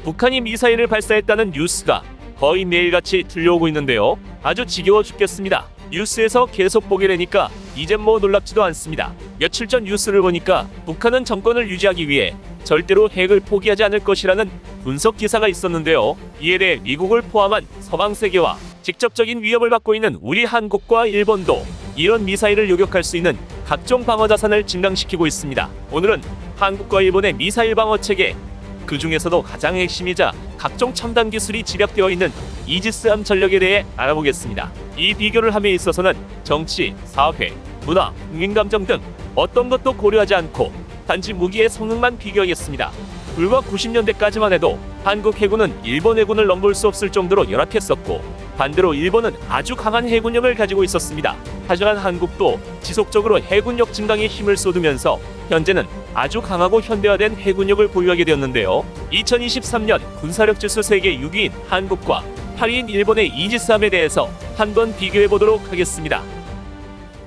북한이 미사일을 발사했다는 뉴스가 거의 매일같이 들려오고 있는데요. 아주 지겨워 죽겠습니다. 뉴스에서 계속 보게 되니까 이젠 뭐 놀랍지도 않습니다. 며칠 전 뉴스를 보니까 북한은 정권을 유지하기 위해 절대로 핵을 포기하지 않을 것이라는 분석 기사가 있었는데요. 이에 대해 미국을 포함한 서방 세계와 직접적인 위협을 받고 있는 우리 한국과 일본도 이런 미사일을 요격할 수 있는 각종 방어 자산을 증강시키고 있습니다. 오늘은 한국과 일본의 미사일 방어 체계, 그 중에서도 가장 핵심이자 각종 첨단 기술이 집약되어 있는 이지스함 전력에 대해 알아보겠습니다. 이 비교를 함에 있어서는 정치, 사회, 문화, 국민감정 등 어떤 것도 고려하지 않고 단지 무기의 성능만 비교하겠습니다. 불과 90년대까지만 해도 한국 해군은 일본 해군을 넘볼 수 없을 정도로 열악했었고, 반대로 일본은 아주 강한 해군력을 가지고 있었습니다. 하지만 한국도 지속적으로 해군력 증강에 힘을 쏟으면서 현재는 아주 강하고 현대화된 해군력을 보유하게 되었는데요. 2023년 군사력 지수 세계 6위인 한국과 8위인 일본의 이지스함에 대해서 한번 비교해 보도록 하겠습니다.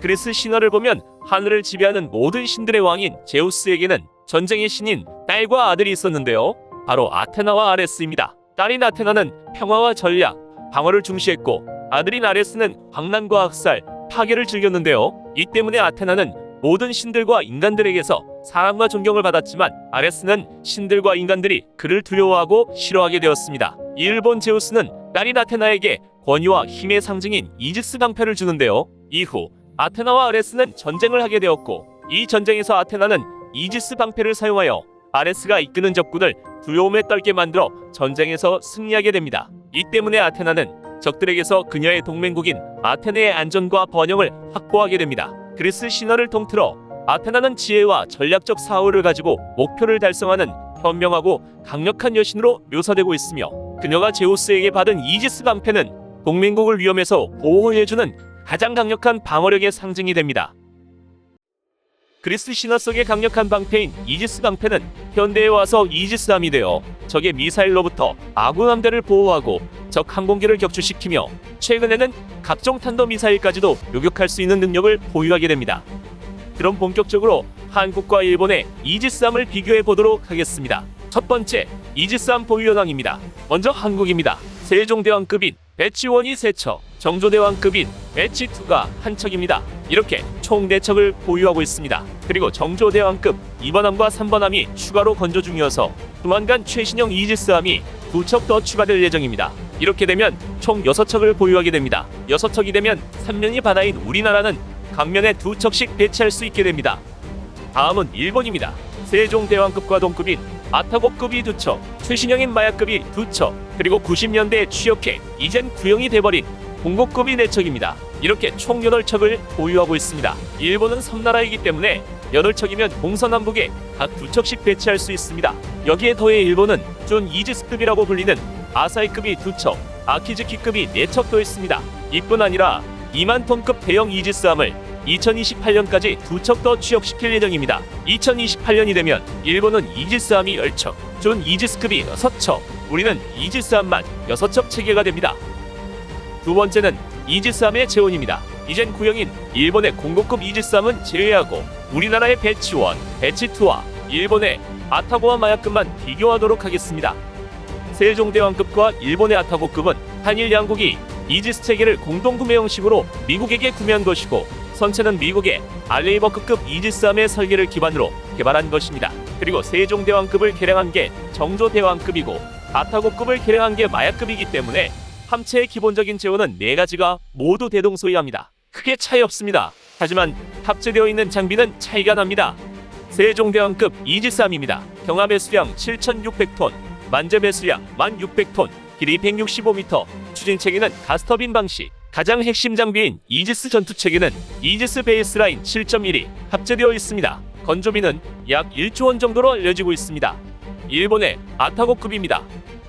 그리스 신화를 보면 하늘을 지배하는 모든 신들의 왕인 제우스에게는 전쟁의 신인 딸과 아들이 있었는데요. 바로 아테나와 아레스입니다. 딸인 아테나는 평화와 전략, 방어를 중시했고, 아들인 아레스는 광란과 학살, 파괴를 즐겼는데요. 이 때문에 아테나는 모든 신들과 인간들에게서 사랑과 존경을 받았지만, 아레스는 신들과 인간들이 그를 두려워하고 싫어하게 되었습니다. 일본 제우스는 딸인 아테나에게 권위와 힘의 상징인 이지스 방패를 주는데요. 이후 아테나와 아레스는 전쟁을 하게 되었고, 이 전쟁에서 아테나는 이지스 방패를 사용하여 아레스가 이끄는 적군을 두려움에 떨게 만들어 전쟁에서 승리하게 됩니다. 이 때문에 아테나는 적들에게서 그녀의 동맹국인 아테네의 안전과 번영을 확보하게 됩니다. 그리스 신화를 통틀어 아테나는 지혜와 전략적 사고를 가지고 목표를 달성하는 현명하고 강력한 여신으로 묘사되고 있으며, 그녀가 제우스에게 받은 이지스 방패는 동맹국을 위험에서 보호해주는 가장 강력한 방어력의 상징이 됩니다. 그리스 신화 속의 강력한 방패인 이지스 방패는 현대에 와서 이지스함이 되어 적의 미사일로부터 아군 함대를 보호하고 적 항공기를 격추시키며, 최근에는 각종 탄도미사일까지도 요격할 수 있는 능력을 보유하게 됩니다. 그럼 본격적으로 한국과 일본의 이지스함을 비교해 보도록 하겠습니다. 첫 번째, 이지스함 보유 현황입니다. 먼저 한국입니다. 세종대왕급인 배치1이 3척, 정조대왕급인 배치2가 1척입니다. 이렇게 총 4척을 보유하고 있습니다. 그리고 정조대왕급 2번함과 3번함이 추가로 건조 중이어서 조만간 최신형 이지스함이 2척 더 추가될 예정입니다. 이렇게 되면 총 6척을 보유하게 됩니다. 6척이 되면 3면이 바다인 우리나라는 강면에 2척씩 배치할 수 있게 됩니다. 다음은 일본입니다. 세종대왕급과 동급인 아타고급이 2척, 최신형인 마야급이 2척, 그리고 90년대에 취역해 이젠 구형이 돼버린 공고급이 4척입니다. 이렇게 총 8척을 보유하고 있습니다. 일본은 섬나라이기 때문에 8척이면 동서남북에 각 2척씩 배치할 수 있습니다. 여기에 더해 일본은 준 이지스급이라고 불리는 아사히급이 2척, 아키즈키급이 4척 더 있습니다. 이뿐 아니라 2만 톤급 대형 이지스함을 2028년까지 2척 더 취역시킬 예정입니다. 2028년이 되면 일본은 이지스함이 10척, 준 이지스급이 6척, 우리는 이지스함만 6척 체계가 됩니다. 두 번째는 이지스함의 재원입니다. 이젠 구형인 일본의 공고급 이지스함은 제외하고 우리나라의 배치1, 배치2와 일본의 아타고와 마야급만 비교하도록 하겠습니다. 세종대왕급과 일본의 아타고급은 한일 양국이 이지스 체계를 공동구매 형식으로 미국에게 구매한 것이고, 선체는 미국의 알레이버크급 이지스함의 설계를 기반으로 개발한 것입니다. 그리고 세종대왕급을 개량한 게 정조대왕급이고 아타고급을 개량한 게 마야급이기 때문에 함체의 기본적인 재원은 4가지가 모두 대동소이합니다. 크게 차이 없습니다. 하지만 탑재되어 있는 장비는 차이가 납니다. 세종대왕급 이지스함입니다. 경하 배수량 7,600톤, 만재 배수량 1,600톤, 길이 165m, 추진체계는 가스터빈 방식. 가장 핵심 장비인 이지스 전투체계는 이지스 베이스라인 7.1이 합재되어 있습니다. 건조비는 약 1조 원 정도로 알려지고 있습니다. 일본의 아타고급입니다.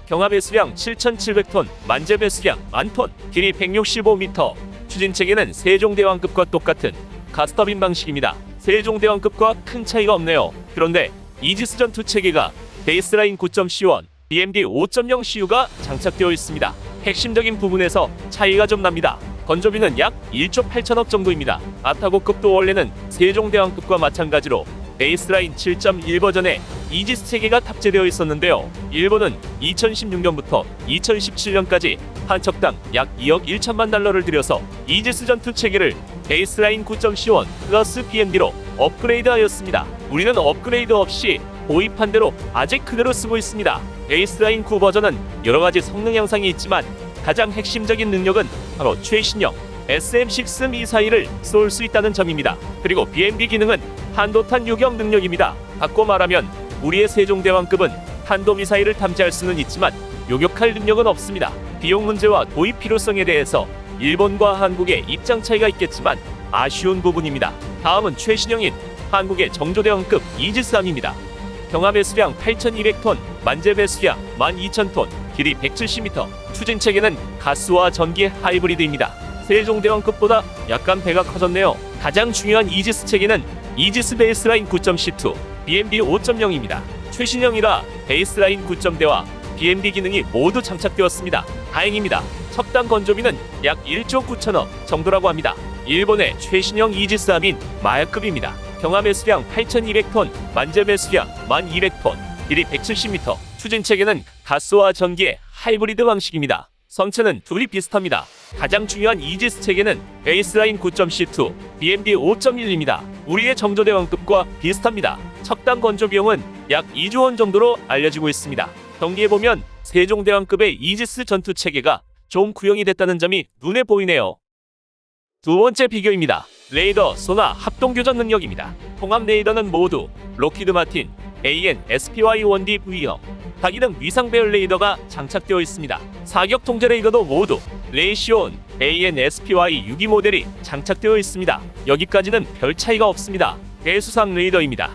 경하 배수량 7,700톤, 만재 배수량 10,000톤, 길이 165m, 추진체계는 세종대왕급과 똑같은 가스터빈 방식입니다. 세종대왕급과 큰 차이가 없네요. 그런데 이지스 전투체계가 베이스라인 9.C1, BMD 5.0CU가 장착되어 있습니다. 핵심적인 부분에서 차이가 좀 납니다. 건조비는 약 1조 8천억 정도입니다. 아타고급도 원래는 세종대왕급과 마찬가지로 베이스라인 7.1 버전의 이지스 체계가 탑재되어 있었는데요. 일본은 2016년부터 2017년까지 한 척당 약 2억 1천만 달러를 들여서 이지스 전투 체계를 베이스라인 9.C1 플러스 BMD로 업그레이드하였습니다. 우리는 업그레이드 없이 도입한 대로 아직 그대로 쓰고 있습니다. 베이스라인 9 버전은 여러가지 성능 향상이 있지만 가장 핵심적인 능력은 바로 최신형 SM6 미사일을 쏠 수 있다는 점입니다. 그리고 BMD 기능은 한도탄 요격 능력입니다. 바꿔 말하면 우리의 세종대왕급은 탄도 미사일을 탐지할 수는 있지만 요격할 능력은 없습니다. 비용 문제와 도입 필요성에 대해서 일본과 한국의 입장 차이가 있겠지만 아쉬운 부분입니다. 다음은 최신형인 한국의 정조대왕급 이지스함입니다. 경합 배수량 8,200톤, 만재 배수량 12,000톤, 길이 170m, 추진 체계는 가스와 전기 하이브리드입니다. 세종대왕급보다 약간 배가 커졌네요. 가장 중요한 이지스 체계는 이지스 베이스라인 9.C2, BMD 5.0입니다. 최신형이라 베이스라인 9.대와 BMD 기능이 모두 장착되었습니다. 다행입니다. 척당 건조비는 약 1조 9천억 정도라고 합니다. 일본의 최신형 이지스함인 마야급입니다. 경합 배수량 8,200톤, 만재 배수량 1,200톤, 길이 170m, 추진 체계는 가스와 전기의 하이브리드 방식입니다. 선체는 둘이 비슷합니다. 가장 중요한 이지스 체계는 베이스라인 9.C2, BMD 5.1입니다. 우리의 정조대왕급과 비슷합니다. 척당 건조 비용은 약 2조 원 정도로 알려지고 있습니다. 경기해보면 세종대왕급의 이지스 전투 체계가 좀 구형이 됐다는 점이 눈에 보이네요. 두 번째 비교입니다. 레이더, 소나, 합동교전 능력입니다. 통합 레이더는 모두 록히드 마틴 AN/SPY-1D 다기능 위상 배열 레이더가 장착되어 있습니다. 사격 통제 레이더도 모두 레이시온 AN/SPY-62 모델이 장착되어 있습니다. 여기까지는 별 차이가 없습니다. 대수상 레이더입니다.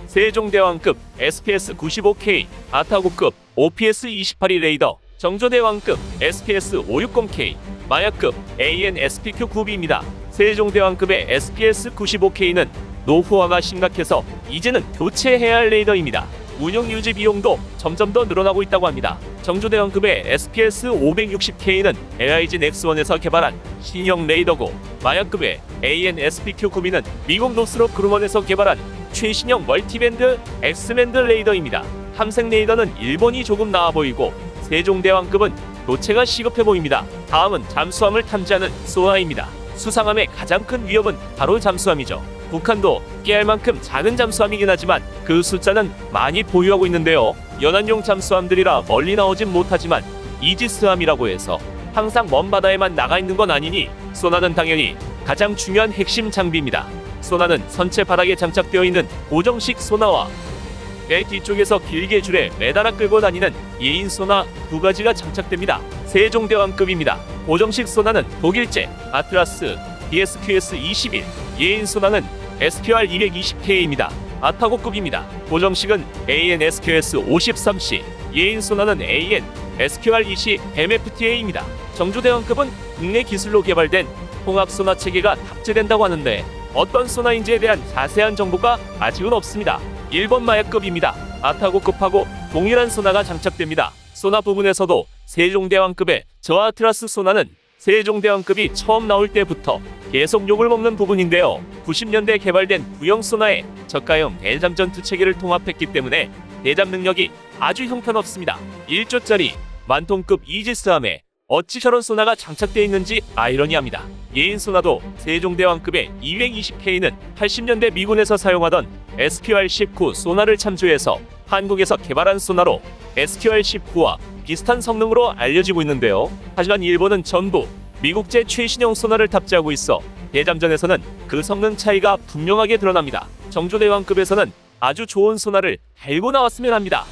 세종대왕급 SPS-95K, 아타고급 OPS-28이 레이더, 정조대왕급 SPS-560K, 마야급 AN/SPQ-9B입니다. 세종대왕급의 SPS-95K는 노후화가 심각해서 이제는 교체해야 할 레이더입니다. 운영 유지 비용도 점점 더 늘어나고 있다고 합니다. 정조대왕급의 SPS-560K는 LIG 넥스원에서 개발한 신형 레이더고, 마야급의 AN/SPQ-9B는 미국 노스롭 그루먼에서 개발한 최신형 멀티밴드 X밴드 레이더입니다. 탐색 레이더는 일본이 조금 나아 보이고 세종대왕급은 교체가 시급해 보입니다. 다음은 잠수함을 탐지하는 소나입니다. 수상함의 가장 큰 위협은 바로 잠수함이죠. 북한도 깨알 만큼 작은 잠수함이긴 하지만 그 숫자는 많이 보유하고 있는데요. 연안용 잠수함들이라 멀리 나오진 못하지만 이지스함이라고 해서 항상 먼 바다에만 나가 있는 건 아니니 소나는 당연히 가장 중요한 핵심 장비입니다. 소나는 선체 바닥에 장착되어 있는 고정식 소나와 배 뒤쪽에서 길게 줄에 매달아 끌고 다니는 2인 소나 두 가지가 장착됩니다. 세종대왕급입니다. 고정식 소나는 독일제 아트라스 DSQS-21, 2인 소나는 SPR-220K입니다. 아타고급입니다. 고정식은 AN/SQS-53C, 2인 소나는 AN/SQR-20 MFTA입니다. 정조대왕급은 국내 기술로 개발된 통합 소나 체계가 탑재된다고 하는데 어떤 소나인지에 대한 자세한 정보가 아직은 없습니다. 일본 마야급입니다. 아타고급하고 동일한 소나가 장착됩니다. 소나 부분에서도 세종대왕급의 저아트라스 소나는 세종대왕급이 처음 나올 때부터 계속 욕을 먹는 부분인데요. 90년대 개발된 구형 소나에 저가형 대잠 전투 체계를 통합했기 때문에 대잠 능력이 아주 형편없습니다. 1조짜리 만톤급 이지스함에 어찌 저런 소나가 장착되어 있는지 아이러니합니다. 예인 소나도 세종대왕급의 220K는 80년대 미군에서 사용하던 SQR-19 소나를 참조해서 한국에서 개발한 소나로 SQR-19와 비슷한 성능으로 알려지고 있는데요. 하지만 일본은 전부 미국제 최신형 소나를 탑재하고 있어 대잠전에서는 그 성능 차이가 분명하게 드러납니다. 정조대왕급에서는 아주 좋은 소나를 달고 나왔으면 합니다.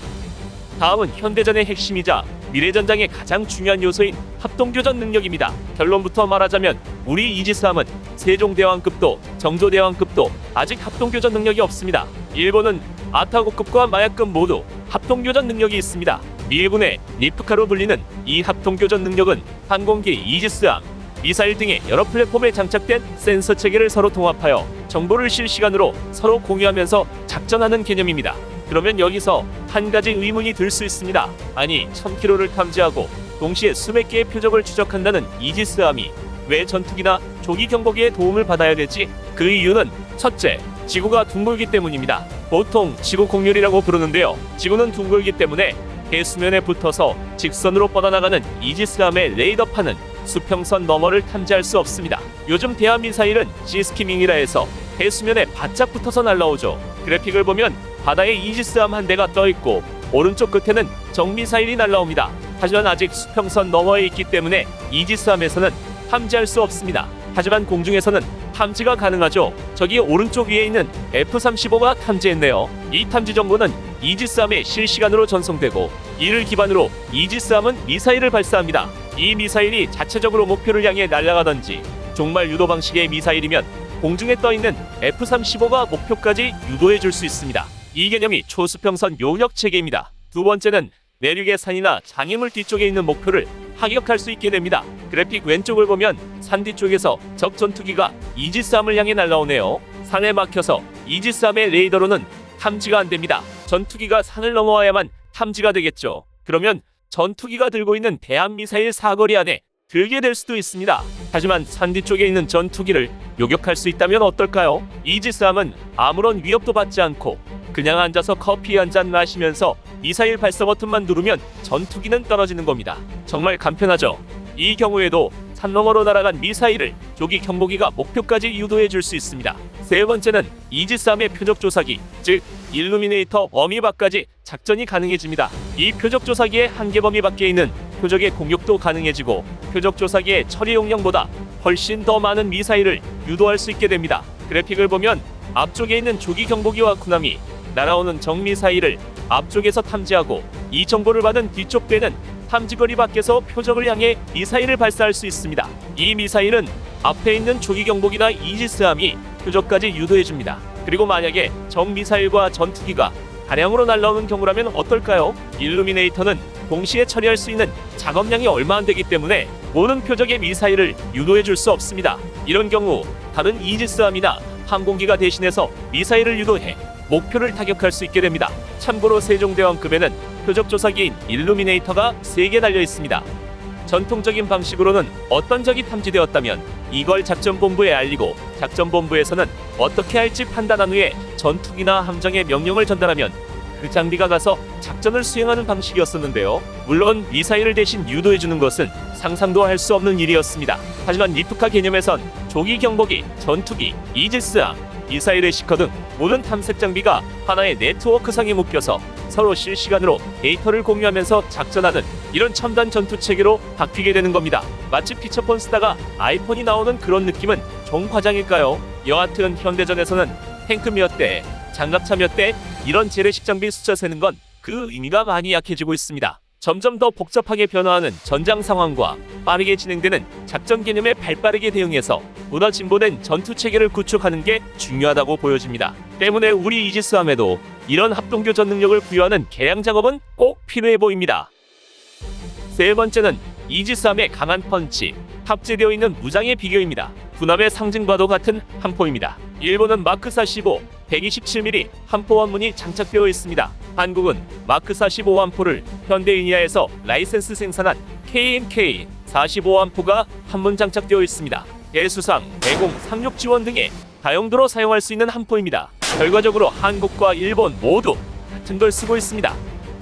다음은 현대전의 핵심이자 미래전장의 가장 중요한 요소인 합동교전 능력입니다. 결론부터 말하자면 우리 이지스함은 세종대왕급도 정조대왕급도 아직 합동교전 능력이 없습니다. 일본은 아타고급과 마야급 모두 합동교전 능력이 있습니다. 미군의 리프카로 불리는 이 합동교전 능력은 항공기, 이지스함, 미사일 등의 여러 플랫폼에 장착된 센서 체계를 서로 통합하여 정보를 실시간으로 서로 공유하면서 작전하는 개념입니다. 그러면 여기서 한 가지 의문이 들 수 있습니다. 아니, 1000km를 탐지하고 동시에 수백 개의 표적을 추적한다는 이지스함이 왜 전투기나 조기 경보기의 도움을 받아야 되지? 그 이유는 첫째, 지구가 둥글기 때문입니다. 보통 지구 공률이라고 부르는데요. 지구는 둥글기 때문에 해수면에 붙어서 직선으로 뻗어나가는 이지스함의 레이더판은 수평선 너머를 탐지할 수 없습니다. 요즘 대한 미사일은 시스키밍이라 해서 해수면에 바짝 붙어서 날아오죠. 그래픽을 보면 바다에 이지스함 한 대가 떠있고 오른쪽 끝에는 정미사일이 날아옵니다. 하지만 아직 수평선 너머에 있기 때문에 이지스함에서는 탐지할 수 없습니다. 하지만 공중에서는 탐지가 가능하죠. 저기 오른쪽 위에 있는 F-35가 탐지했네요. 이 탐지 정보는 이지스함에 실시간으로 전송되고 이를 기반으로 이지스함은 미사일을 발사합니다. 이 미사일이 자체적으로 목표를 향해 날아가든지 종말 유도 방식의 미사일이면 공중에 떠있는 F-35가 목표까지 유도해 줄 수 있습니다. 이 개념이 초수평선 요격 체계입니다. 두 번째는 내륙의 산이나 장애물 뒤쪽에 있는 목표를 타격할 수 있게 됩니다. 그래픽 왼쪽을 보면 산 뒤쪽에서 적 전투기가 이지스함을 향해 날아오네요. 산에 막혀서 이지스함의 레이더로는 탐지가 안 됩니다. 전투기가 산을 넘어와야만 탐지가 되겠죠. 그러면 전투기가 들고 있는 대한미사일 사거리 안에 들게 될 수도 있습니다. 하지만 산 뒤쪽에 있는 전투기를 요격할 수 있다면 어떨까요? 이지스함은 아무런 위협도 받지 않고 그냥 앉아서 커피 한 잔 마시면서 미사일 발사 버튼만 누르면 전투기는 떨어지는 겁니다. 정말 간편하죠? 이 경우에도 산 너머로 날아간 미사일을 조기 경보기가 목표까지 유도해 줄 수 있습니다. 세 번째는 이지스함의 표적 조사기, 즉 일루미네이터 범위 밖까지 작전이 가능해집니다. 이 표적 조사기의 한계 범위 밖에 있는 표적의 공격도 가능해지고 표적 조사기의 처리 용량보다 훨씬 더 많은 미사일을 유도할 수 있게 됩니다. 그래픽을 보면 앞쪽에 있는 조기 경보기와 쿠나미, 날아오는 정미사일을 앞쪽에서 탐지하고 이 정보를 받은 뒤쪽 배는 탐지거리 밖에서 표적을 향해 미사일을 발사할 수 있습니다. 이 미사일은 앞에 있는 조기 경보기나 이지스함이 표적까지 유도해줍니다. 그리고 만약에 정미사일과 전투기가 다량으로 날아오는 경우라면 어떨까요? 일루미네이터는 동시에 처리할 수 있는 작업량이 얼마 안 되기 때문에 모든 표적의 미사일을 유도해줄 수 없습니다. 이런 경우 다른 이지스함이나 항공기가 대신해서 미사일을 유도해 목표를 타격할 수 있게 됩니다. 참고로 세종대왕급에는 표적 조사기인 일루미네이터가 3개 달려 있습니다. 전통적인 방식으로는 어떤 적이 탐지되었다면 이걸 작전본부에 알리고 작전본부에서는 어떻게 할지 판단한 후에 전투기나 함정에 명령을 전달하면 그 장비가 가서 작전을 수행하는 방식이었었는데요. 물론 미사일을 대신 유도해주는 것은 상상도 할 수 없는 일이었습니다. 하지만 리프카 개념에선 조기 경보기, 전투기, 이지스함, 미사일의 시커 등 모든 탐색 장비가 하나의 네트워크상에 묶여서 서로 실시간으로 데이터를 공유하면서 작전하는 이런 첨단 전투 체계로 바뀌게 되는 겁니다. 마치 피처폰 쓰다가 아이폰이 나오는 그런 느낌은 좀 과장일까요? 여하튼 현대전에서는 탱크 몇 대, 장갑차 몇 대 이런 재래식 장비 숫자 세는 건 그 의미가 많이 약해지고 있습니다. 점점 더 복잡하게 변화하는 전장 상황과 빠르게 진행되는 작전 개념에 발빠르게 대응해서 보다 진보된 전투 체계를 구축하는 게 중요하다고 보여집니다. 때문에 우리 이지스함에도 이런 합동교전 능력을 부여하는 개량 작업은 꼭 필요해 보입니다. 세 번째는 이지스함의 강한 펀치, 탑재되어 있는 무장의 비교입니다. 군함의 상징과도 같은 함포입니다. 일본은 마크-45 127mm 함포 원문이 장착되어 있습니다. 한국은 마크-45 함포를 현대이니아에서 라이센스 생산한 KMK-45 함포가 한문 장착되어 있습니다. 대수상, 대공, 상륙 지원 등의 다용도로 사용할 수 있는 함포입니다. 결과적으로 한국과 일본 모두 같은 걸 쓰고 있습니다.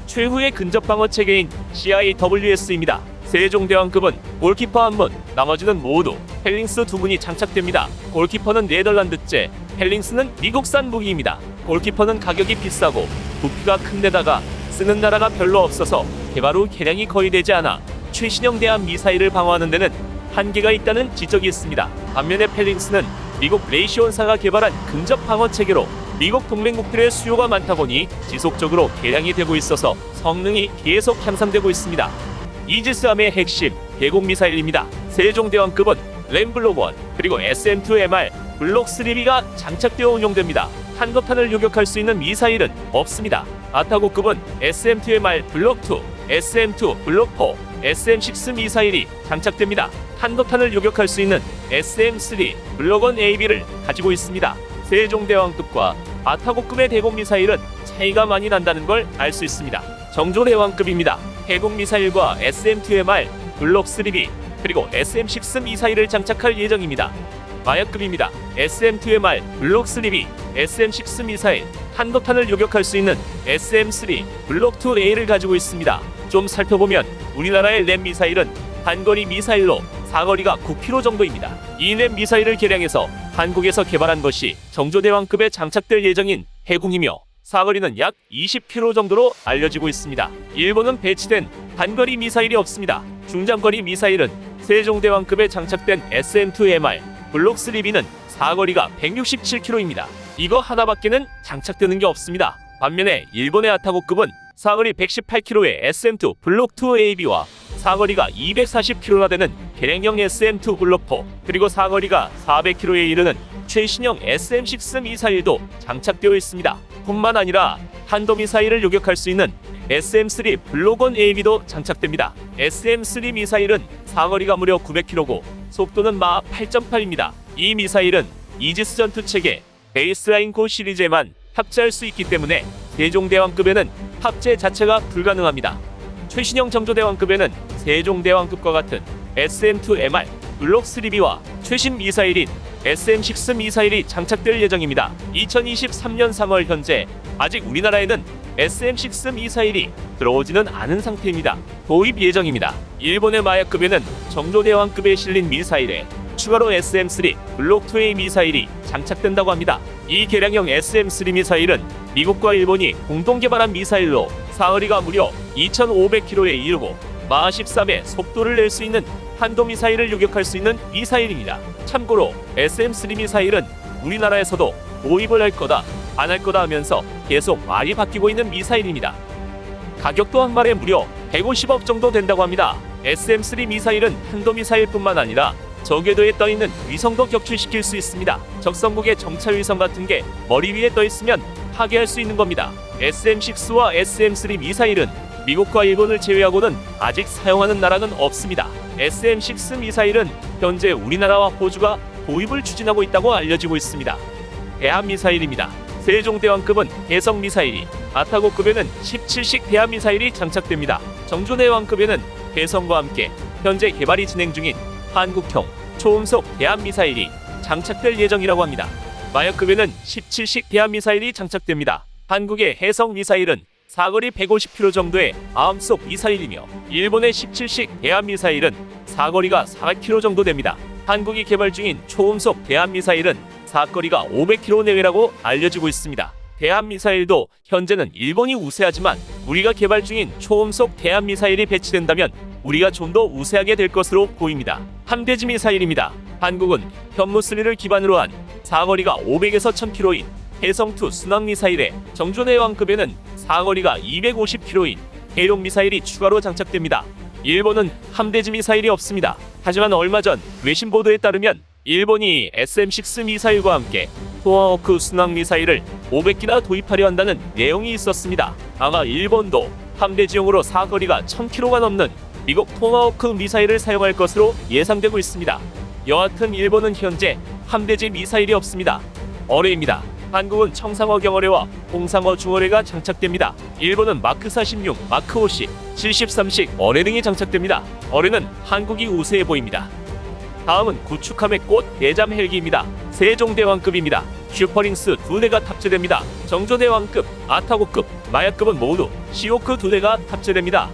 최후의 근접 방어 체계인 CIWS입니다. 세종대왕급은 골키퍼 한 문, 나머지는 모두 헬링스 2문이 장착됩니다. 골키퍼는 네덜란드제, 헬링스는 미국산 무기입니다. 골키퍼는 가격이 비싸고 부피가 큰 데다가 쓰는 나라가 별로 없어서 개발 후 개량이 거의 되지 않아 최신형 대한 미사일을 방어하는 데는 한계가 있다는 지적이 있습니다. 반면에 펠링스는 미국 레이시온사가 개발한 근접 방어 체계로 미국 동맹국들의 수요가 많다 보니 지속적으로 개량이 되고 있어서 성능이 계속 향상되고 있습니다. 이지스함의 핵심 대공 미사일입니다. 세종대왕급은 램블록 1 그리고 SM-2MR 블록 3B가 장착되어 운용됩니다. 한도탄을 요격할 수 있는 미사일은 없습니다. 아타고급은 SM-2MR 블록 2, SM-2 블록 4, SM-6 미사일이 장착됩니다. 한도탄을 요격할 수 있는 SM-3 블록 1 AB를 가지고 있습니다. 세종대왕급과 아타고급의 대공 미사일은 차이가 많이 난다는 걸 알 수 있습니다. 정조대왕급입니다. 대공 미사일과 SM-2MR 블록 3B 그리고 SM-6 미사일을 장착할 예정입니다. 마약급입니다. SM-2MR 블록3B, SM-6 미사일, 탄도탄을 요격할 수 있는 SM-3 블록2A를 가지고 있습니다. 좀 살펴보면 우리나라의 램 미사일은 단거리 미사일로 사거리가 9km 정도입니다. 이 램 미사일을 개량해서 한국에서 개발한 것이 정조대왕급에 장착될 예정인 해궁이며 사거리는 약 20km 정도로 알려지고 있습니다. 일본은 배치된 단거리 미사일이 없습니다. 중장거리 미사일은 세종대왕급에 장착된 SM-2MR 블록3B는 사거리가 167km입니다. 이거 하나밖에는 장착되는 게 없습니다. 반면에 일본의 아타고급은 사거리 118km의 SM-2 블록2AB와 사거리가 240km나 되는 개량형 SM-2 블록4 그리고 사거리가 400km에 이르는 최신형 SM-6 미사일도 장착되어 있습니다. 뿐만 아니라 탄도미사일을 요격할 수 있는 SM-3 블록1AB도 장착됩니다. SM-3 미사일은 사거리가 무려 900km고 속도는 마 8.8입니다. 이 미사일은 이지스 전투체계 베이스라인 고 시리즈에만 탑재할 수 있기 때문에 세종대왕급에는 탑재 자체가 불가능합니다. 최신형 정조대왕급에는 세종대왕급과 같은 SM-2MR 블록3B와 최신 미사일인 SM-6 미사일이 장착될 예정입니다. 2023년 3월 현재 아직 우리나라에는 SM-6 미사일이 들어오지는 않은 상태입니다. 도입 예정입니다. 일본의 마약급에는 정조대왕급에 실린 미사일에 추가로 SM-3 블록2A 미사일이 장착된다고 합니다. 이 개량형 SM-3 미사일은 미국과 일본이 공동 개발한 미사일로 사거리가 무려 2,500km에 이르고 마 13의 속도를 낼 수 있는 탄도미사일을 요격할 수 있는 미사일입니다. 참고로 SM-3 미사일은 우리나라에서도 도입을 할 거다 안 할 거다 하면서 계속 말이 바뀌고 있는 미사일입니다. 가격도 한 발에 무려 150억 정도 된다고 합니다. SM-3 미사일은 탄도미사일뿐만 아니라 저궤도에 떠있는 위성도 격추시킬 수 있습니다. 적성국의 정찰위성 같은 게 머리 위에 떠있으면 파괴할 수 있는 겁니다. SM-6와 SM-3 미사일은 미국과 일본을 제외하고는 아직 사용하는 나라는 없습니다. SM-6 미사일은 현재 우리나라와 호주가 도입을 추진하고 있다고 알려지고 있습니다. 대한미사일입니다. 세종대왕급은 해성미사일이, 아타고급에는 17식 대한미사일이 장착됩니다. 정조대왕급에는 해성과 함께 현재 개발이 진행 중인 한국형 초음속 대한미사일이 장착될 예정이라고 합니다. 마약급에는 17식 대한미사일이 장착됩니다. 한국의 해성미사일은 사거리 150km 정도의 아음속 미사일이며 일본의 17식 대한미사일은 사거리가 400km 정도 됩니다. 한국이 개발 중인 초음속 대한미사일은 사거리가 500km 내외라고 알려지고 있습니다. 대한미사일도 현재는 일본이 우세하지만 우리가 개발 중인 초음속 대한미사일이 배치된다면 우리가 좀 더 우세하게 될 것으로 보입니다. 함대지 미사일입니다. 한국은 현무3를 기반으로 한 사거리가 500에서 1000km인 해성2 순항미사일에 정조대왕급에는 사거리가 250km인 해룡 미사일이 추가로 장착됩니다. 일본은 함대지 미사일이 없습니다. 하지만 얼마 전 외신 보도에 따르면 일본이 SM-6 미사일과 함께 토마호크 순항 미사일을 500기나 도입하려 한다는 내용이 있었습니다. 아마 일본도 함대지용으로 사거리가 1000km가 넘는 미국 토마호크 미사일을 사용할 것으로 예상되고 있습니다. 여하튼 일본은 현재 함대지 미사일이 없습니다. 어뢰입니다. 한국은 청상어 경어뢰와 홍상어 중어뢰가 장착됩니다. 일본은 마크 46, 마크 50, 73식 어뢰 등이 장착됩니다. 어뢰는 한국이 우세해 보입니다. 다음은 구축함의 꽃 대잠 헬기입니다. 세종대왕급입니다. 슈퍼링스 2대가 탑재됩니다. 정조대왕급, 아타고급, 마약급은 모두 시호크 2대가 탑재됩니다.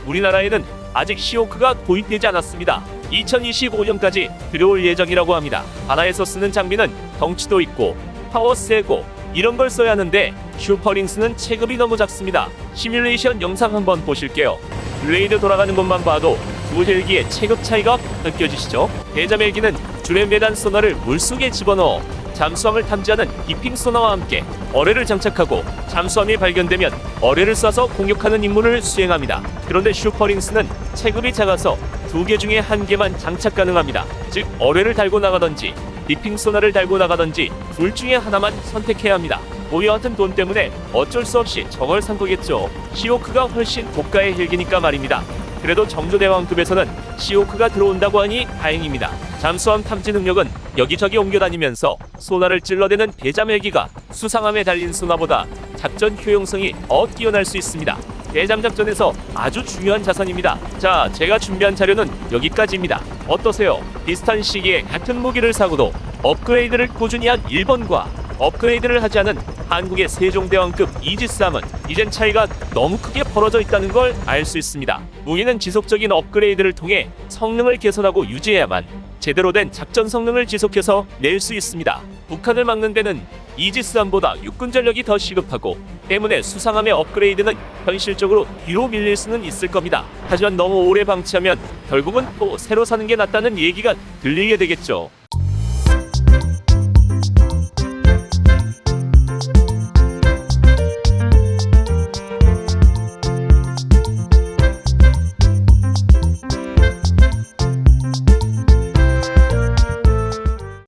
우리나라에는 아직 시호크가 도입되지 않았습니다. 2025년까지 들어올 예정이라고 합니다. 바다에서 쓰는 장비는 덩치도 있고 파워 세고 이런 걸 써야 하는데 슈퍼링스는 체급이 너무 작습니다. 시뮬레이션 영상 한번 보실게요. 블레이드 돌아가는 것만 봐도 두 헬기의 체급 차이가 느껴지시죠? 대잠 헬기는 주램 배단 소나를 물속에 집어넣어 잠수함을 탐지하는 디핑 소나와 함께 어뢰를 장착하고 잠수함이 발견되면 어뢰를 쏴서 공격하는 임무를 수행합니다. 그런데 슈퍼링스는 체급이 작아서 두 개 중에 한 개만 장착 가능합니다. 즉 어뢰를 달고 나가던지 디핑 소나를 달고 나가던지 둘 중에 하나만 선택해야 합니다. 뭐 여하튼 돈 때문에 어쩔 수 없이 저걸 산 거겠죠. 시호크가 훨씬 고가의 헬기니까 말입니다. 그래도 정조대왕급에서는 시호크가 들어온다고 하니 다행입니다. 잠수함 탐지 능력은 여기저기 옮겨다니면서 소나를 찔러대는 대잠 헬기가 수상함에 달린 소나보다 작전 효용성이 더 뛰어날 수 있습니다. 대잠 작전에서 아주 중요한 자산입니다. 자, 제가 준비한 자료는 여기까지입니다. 어떠세요? 비슷한 시기에 같은 무기를 사고도 업그레이드를 꾸준히 한 일본과 업그레이드를 하지 않은 한국의 세종대왕급 이지스함은 이젠 차이가 너무 크게 벌어져 있다는 걸 알 수 있습니다. 무기는 지속적인 업그레이드를 통해 성능을 개선하고 유지해야만 제대로 된 작전 성능을 지속해서 낼 수 있습니다. 북한을 막는 데는 이지스함보다 육군 전력이 더 시급하고 때문에 수상함의 업그레이드는 현실적으로 뒤로 밀릴 수는 있을 겁니다. 하지만 너무 오래 방치하면 결국은 또 새로 사는 게 낫다는 얘기가 들리게 되겠죠.